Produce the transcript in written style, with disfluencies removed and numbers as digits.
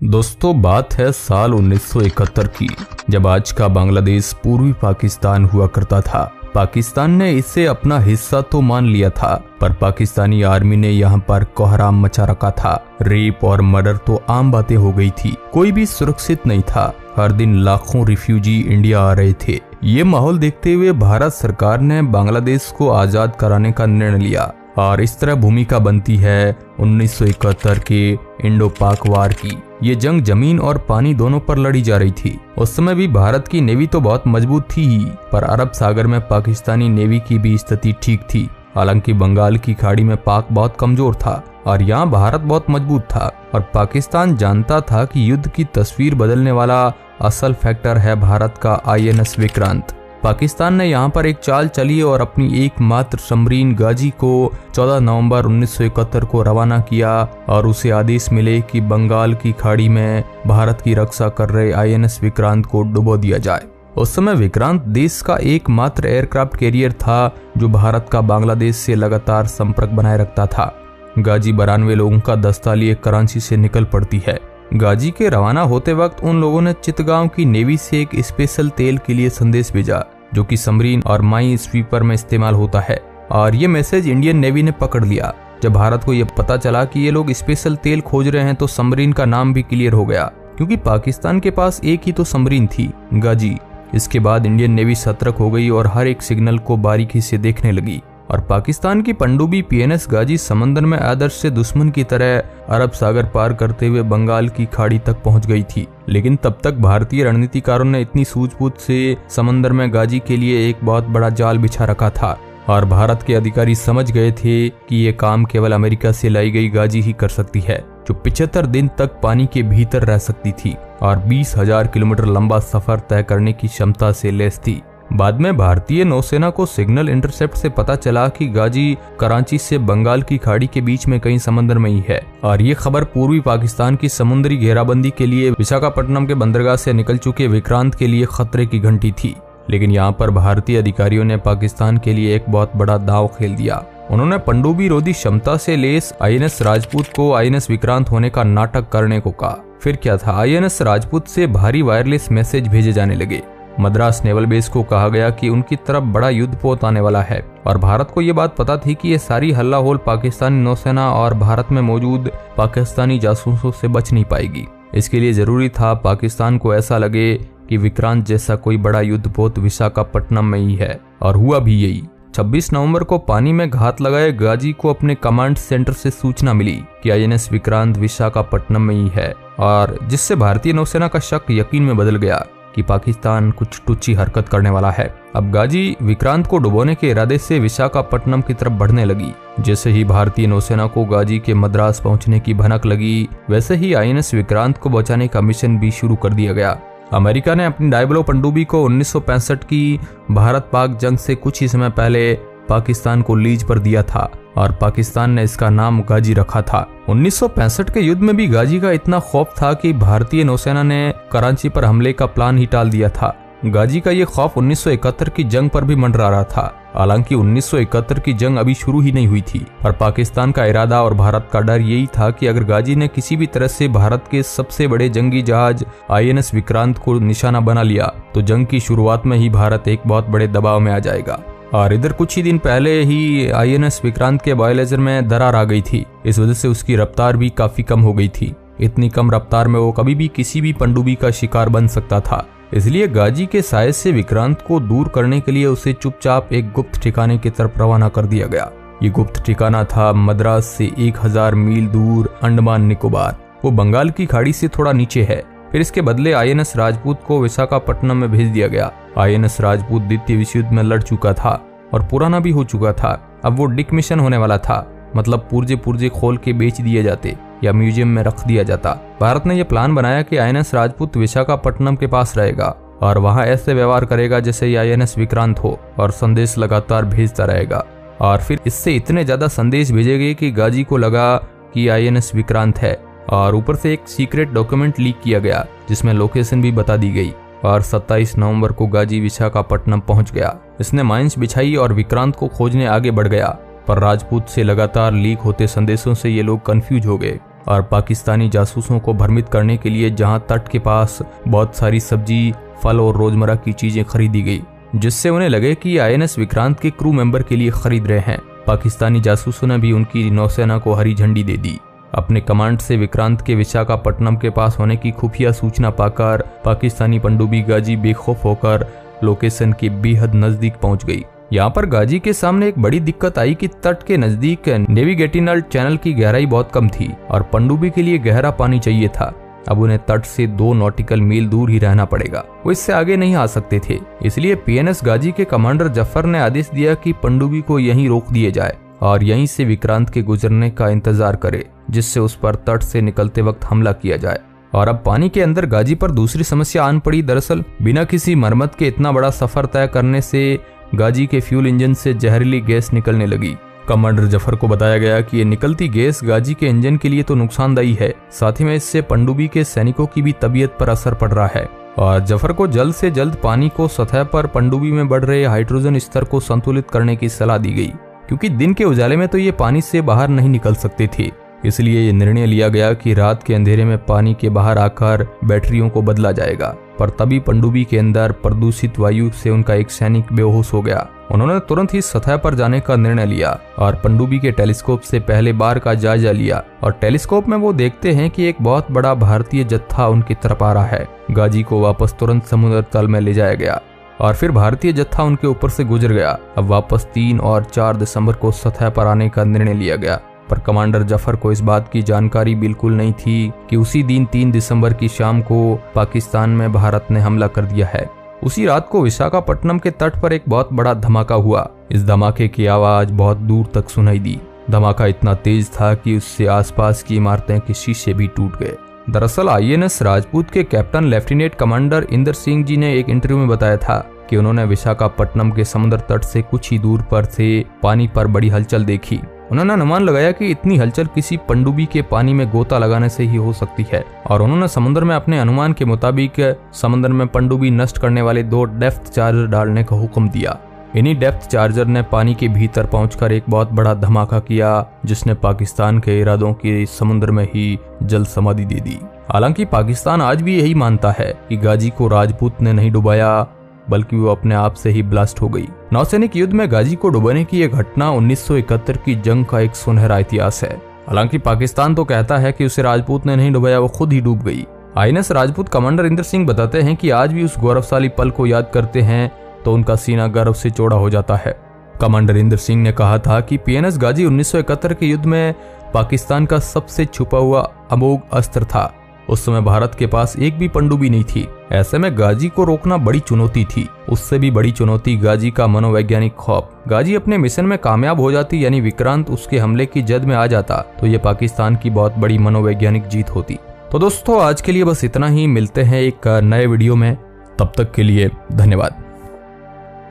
दोस्तों, बात है साल 1971 की, जब आज का बांग्लादेश पूर्वी पाकिस्तान हुआ करता था। पाकिस्तान ने इसे अपना हिस्सा तो मान लिया था, पर पाकिस्तानी आर्मी ने यहाँ पर कोहराम मचा रखा था। रेप और मर्डर तो आम बातें हो गई थी, कोई भी सुरक्षित नहीं था। हर दिन लाखों रिफ्यूजी इंडिया आ रहे थे। ये माहौल देखते हुए भारत सरकार ने बांग्लादेश को आजाद कराने का निर्णय लिया और इस तरह भूमिका बनती है 1971 के इंडो पाक वार की। ये जंग जमीन और पानी दोनों पर लड़ी जा रही थी। उस समय भी भारत की नेवी तो बहुत मजबूत थी ही, पर अरब सागर में पाकिस्तानी नेवी की भी स्थिति ठीक थी। हालांकि बंगाल की खाड़ी में पाक बहुत कमजोर था और यहाँ भारत बहुत मजबूत था, और पाकिस्तान जानता था कि युद्ध की तस्वीर बदलने वाला असल फैक्टर है भारत का INS विक्रांत। पाकिस्तान ने यहाँ पर एक चाल चली और अपनी एकमात्र सबमरीन गाजी को 14 नवंबर 1971 को रवाना किया और उसे आदेश मिले कि बंगाल की खाड़ी में भारत की रक्षा कर रहे INS विक्रांत को डुबो दिया जाए। उस समय विक्रांत देश का एकमात्र एयरक्राफ्ट कैरियर था जो भारत का बांग्लादेश से लगातार संपर्क बनाए रखता था। गाजी 92 लोगों का दस्ता लिए कराची से निकल पड़ती है। गाजी के रवाना होते वक्त उन लोगों ने चितगांव की नेवी से एक स्पेशल तेल के लिए संदेश भेजा, जो कि सबमरीन और माइन स्वीपर में इस्तेमाल होता है, और ये मैसेज इंडियन नेवी ने पकड़ लिया। जब भारत को यह पता चला कि ये लोग स्पेशल तेल खोज रहे हैं तो सबमरीन का नाम भी क्लियर हो गया, क्योंकि पाकिस्तान के पास एक ही तो सबमरीन थी, गाजी। इसके बाद इंडियन नेवी सतर्क हो गई और हर एक सिग्नल को बारीकी से देखने लगी, और पाकिस्तान की पनडुब्बी PNS गाजी समंदर में आदर्श से दुश्मन की तरह अरब सागर पार करते हुए बंगाल की खाड़ी तक पहुंच गई थी। लेकिन तब तक भारतीय रणनीतिकारों ने इतनी सूझबूझ से समंदर में गाजी के लिए एक बहुत बड़ा जाल बिछा रखा था, और भारत के अधिकारी समझ गए थे कि ये काम केवल अमेरिका से लाई गई गाजी ही कर सकती है, जो 75 दिन तक पानी के भीतर रह सकती थी और 20,000 किलोमीटर लंबा सफर तय करने की क्षमता से लैस थी। बाद में भारतीय नौसेना को सिग्नल इंटरसेप्ट से पता चला कि गाजी कराची से बंगाल की खाड़ी के बीच में कहीं समंदर में ही है, और ये खबर पूर्वी पाकिस्तान की समुद्री घेराबंदी के लिए विशाखापट्टनम के बंदरगाह से निकल चुके विक्रांत के लिए खतरे की घंटी थी। लेकिन यहाँ पर भारतीय अधिकारियों ने पाकिस्तान के लिए एक बहुत बड़ा दांव खेल दिया। उन्होंने पनडुब्बी रोधी क्षमता से लेस INS राजपूत को INS विक्रांत होने का नाटक करने को कहा। फिर क्या था, INS राजपूत से भारी वायरलेस मैसेज भेजे जाने लगे। मद्रास नेवल बेस को कहा गया कि उनकी तरफ बड़ा युद्धपोत आने वाला है, और भारत को ये बात पता थी कि ये सारी हल्ला होल पाकिस्तानी नौसेना और भारत में मौजूद पाकिस्तानी जासूसों से बच नहीं पाएगी। इसके लिए जरूरी था पाकिस्तान को ऐसा लगे कि विक्रांत जैसा कोई बड़ा युद्धपोत विशाखापट्टनम में ही है, और हुआ भी यही। 26 नवंबर को पानी में घात लगाए गाजी को अपने कमांड सेंटर से सूचना मिली कि INS विक्रांत विशाखापट्टनम में ही है, और जिससे भारतीय नौसेना का शक यकीन में बदल गया कि पाकिस्तान कुछ टुच्ची हरकत करने वाला है। अब गाजी विक्रांत को डुबोने के इरादे से विशाखापट्टनम की तरफ बढ़ने लगी। जैसे ही भारतीय नौसेना को गाजी के मद्रास पहुंचने की भनक लगी, वैसे ही INS विक्रांत को बचाने का मिशन भी शुरू कर दिया गया। अमेरिका ने अपनी डायबलो पनडुब्बी को 1965 की भारत पाक जंग से कुछ ही समय पहले पाकिस्तान को लीज पर दिया था, और पाकिस्तान ने इसका नाम गाजी रखा था। 1965 के युद्ध में भी गाजी का इतना खौफ था कि भारतीय नौसेना ने कराची पर हमले का प्लान ही टाल दिया था। गाजी का ये खौफ 1971 की जंग पर भी मंडरा रहा था। हालांकि 1971 की जंग अभी शुरू ही नहीं हुई थी, पर पाकिस्तान का इरादा और भारत का डर यही था कि अगर गाजी ने किसी भी तरह से भारत के सबसे बड़े जंगी जहाज INS विक्रांत को निशाना बना लिया तो जंग की शुरुआत में ही भारत एक बहुत बड़े दबाव में आ जाएगा। और इधर कुछ ही दिन पहले ही INS विक्रांत के बॉयलेजर में दरार आ गई थी। इस वजह से उसकी रफ्तार भी काफी कम हो गई थी। इतनी कम रफ्तार में वो कभी भी किसी भी पनडुब्बी का शिकार बन सकता था। इसलिए गाजी के साये से विक्रांत को दूर करने के लिए उसे चुपचाप एक गुप्त ठिकाने की तरफ रवाना कर दिया गया। ये गुप्त ठिकाना था मद्रास से 1000 मील दूर अंडमान निकोबार। वो बंगाल की खाड़ी से थोड़ा नीचे है। फिर इसके बदले INS राजपूत को विशाखापट्टनम में भेज दिया गया। INS राजपूत द्वितीय विश्व युद्ध में लड़ चुका था और पुराना भी हो चुका था। अब वो डिकमिशन होने वाला था, मतलब पुर्जे खोल के बेच दिए जाते या म्यूजियम में रख दिया जाता। भारत ने यह प्लान बनाया कि INS राजपूत विशाखापट्टनम के पास रहेगा और वहां ऐसे व्यवहार करेगा जैसे ही INS विक्रांत हो, और संदेश लगातार भेजता रहेगा। और फिर इससे इतने ज्यादा संदेश भेजे गए कि गाजी को लगा कि INS विक्रांत है, और ऊपर से एक सीक्रेट डॉक्यूमेंट लीक किया गया जिसमें लोकेशन भी बता दी गई। और 27 नवंबर को गाजी विशाखापट्टनम पहुंच गया। इसने माइंस बिछाई और विक्रांत को खोजने आगे बढ़ गया, पर राजपूत से लगातार लीक होते संदेशों से ये लोग कंफ्यूज हो गए और पाकिस्तानी जासूसों को भ्रमित करने के लिए जहां तट के पास बहुत सारी सब्जी, फल और रोजमर्रा की चीजें खरीदी गई, जिससे उन्हें लगे कि आईएनएस विक्रांत के क्रू मेंबर के लिए खरीद रहे हैं। पाकिस्तानी जासूसों ने भी उनकी नौसेना को हरी झंडी दे दी। अपने कमांड से विक्रांत के विशाखापट्टनम के पास होने की खुफिया सूचना पाकर पाकिस्तानी पनडुब्बी गाजी बेखौफ होकर लोकेशन के बेहद नजदीक पहुंच गई। यहाँ पर गाजी के सामने एक बड़ी दिक्कत आई कि तट के नजदीक नेविगेटिनल चैनल की गहराई बहुत कम थी और पनडुब्बी के लिए गहरा पानी चाहिए था। अब उन्हें तट से 2 नॉटिकल मील दूर ही रहना पड़ेगा, वो इससे आगे नहीं आ सकते थे। इसलिए पीएनएस गाजी के कमांडर जफर ने आदेश दिया कि पनडुब्बी को यहीं रोक दिए जाए और यहीं से विक्रांत के गुजरने का इंतजार करे, जिससे उस पर तट से निकलते वक्त हमला किया जाए। और अब पानी के अंदर गाजी पर दूसरी समस्या आन पड़ी। दरअसल बिना किसी मरम्मत के इतना बड़ा सफर तय करने से गाजी के फ्यूल इंजन से जहरीली गैस निकलने लगी। कमांडर जफर को बताया गया कि ये निकलती गैस गाजी के इंजन के लिए तो नुकसानदायी है, साथ ही में इससे पनडुब्बी के सैनिकों की भी तबीयत पर असर पड़ रहा है। और जफर को जल्द से जल्द पानी को सतह पर पनडुब्बी में बढ़ रहे हाइड्रोजन स्तर को संतुलित करने की सलाह दी गई, क्योंकि दिन के उजाले में तो ये पानी से बाहर नहीं निकल सकते थे। इसलिए ये निर्णय लिया गया कि रात के अंधेरे में पानी के बाहर आकर बैटरियों को बदला जाएगा। पर तभी पनडुब्बी के अंदर प्रदूषित वायु से उनका एक सैनिक बेहोश हो गया। उन्होंने तुरंत ही सतह पर जाने का निर्णय लिया और पनडुब्बी के टेलीस्कोप से पहले बार का जायजा लिया। और टेलीस्कोप में वो देखते हैं कि एक बहुत बड़ा भारतीय जत्था उनकी तरफ आ रहा है। गाजी को वापस तुरंत समुद्र तल में ले जाया गया और फिर भारतीय जत्था उनके ऊपर से गुजर गया। अब वापस 3 और 4 दिसंबर को सतह पर आने का निर्णय लिया गया, पर कमांडर जफर को इस बात की जानकारी बिल्कुल नहीं थी कि उसी दिन 3 दिसंबर की शाम को पाकिस्तान में भारत ने हमला कर दिया है। उसी रात को विशाखापट्टनम के तट पर एक बहुत बड़ा धमाका हुआ। इस धमाके की आवाज बहुत दूर तक सुनाई दी। धमाका इतना तेज था कि उससे आसपास की इमारतें के शीशे भी टूट गए। दरअसल आईएनएस राजपूत के captain lieutenant commander Inder Singh ji ने एक इंटरव्यू में बताया था कि उन्होंने विशाखापट्टनम के समुद्र तट से कुछ ही दूर पर से पानी पर बड़ी हलचल देखी। उन्होंने अनुमान लगाया कि इतनी हलचल किसी पनडुब्बी के पानी में गोता लगाने से ही हो सकती है और उन्होंने समुद्र में अपने अनुमान के मुताबिक समुद्र में पनडुब्बी नष्ट करने वाले 2 डेप्थ चार्जर डालने का हुक्म दिया। इन्हीं डेप्थ चार्जर ने पानी के भीतर पहुंचकर एक बहुत बड़ा धमाका किया, जिसने पाकिस्तान के इरादों की समुद्र में ही जल समाधि दे दी। हालांकि पाकिस्तान आज भी यही मानता है कि गाजी को राजपूत ने नहीं डुबाया, बल्कि वो अपने आप से ही ब्लास्ट हो गई। नौसैनिक युद्ध में गाजी को डुबाने की यह घटना 1971 की जंग का एक सुनहरा इतिहास है। हालांकि पाकिस्तान तो कहता है कि उसे राजपूत ने नहीं डुबाया, वो खुद ही डूब गई। आईएनएस राजपूत कमांडर इंदर सिंह बताते हैं कि आज भी उस गौरवशाली पल को याद करते हैं तो उनका सीना गर्व से चौड़ा हो जाता है। कमांडर इंदर सिंह ने कहा था कि पीएनएस गाजी 1971 के युद्ध में पाकिस्तान का सबसे छुपा हुआ अमोघ अस्त्र था। उस समय भारत के पास एक भी पनडुब्बी नहीं थी। ऐसे में गाजी को रोकना बड़ी चुनौती थी। उससे भी बड़ी चुनौती गाजी का मनोवैज्ञानिक खौफ। गाजी अपने मिशन में कामयाब हो जाती, यानी विक्रांत उसके हमले की जद में आ जाता, तो ये पाकिस्तान की बहुत बड़ी मनोवैज्ञानिक जीत होती। तो दोस्तों आज के लिए बस इतना ही। मिलते हैं एक नए वीडियो में, तब तक के लिए धन्यवाद।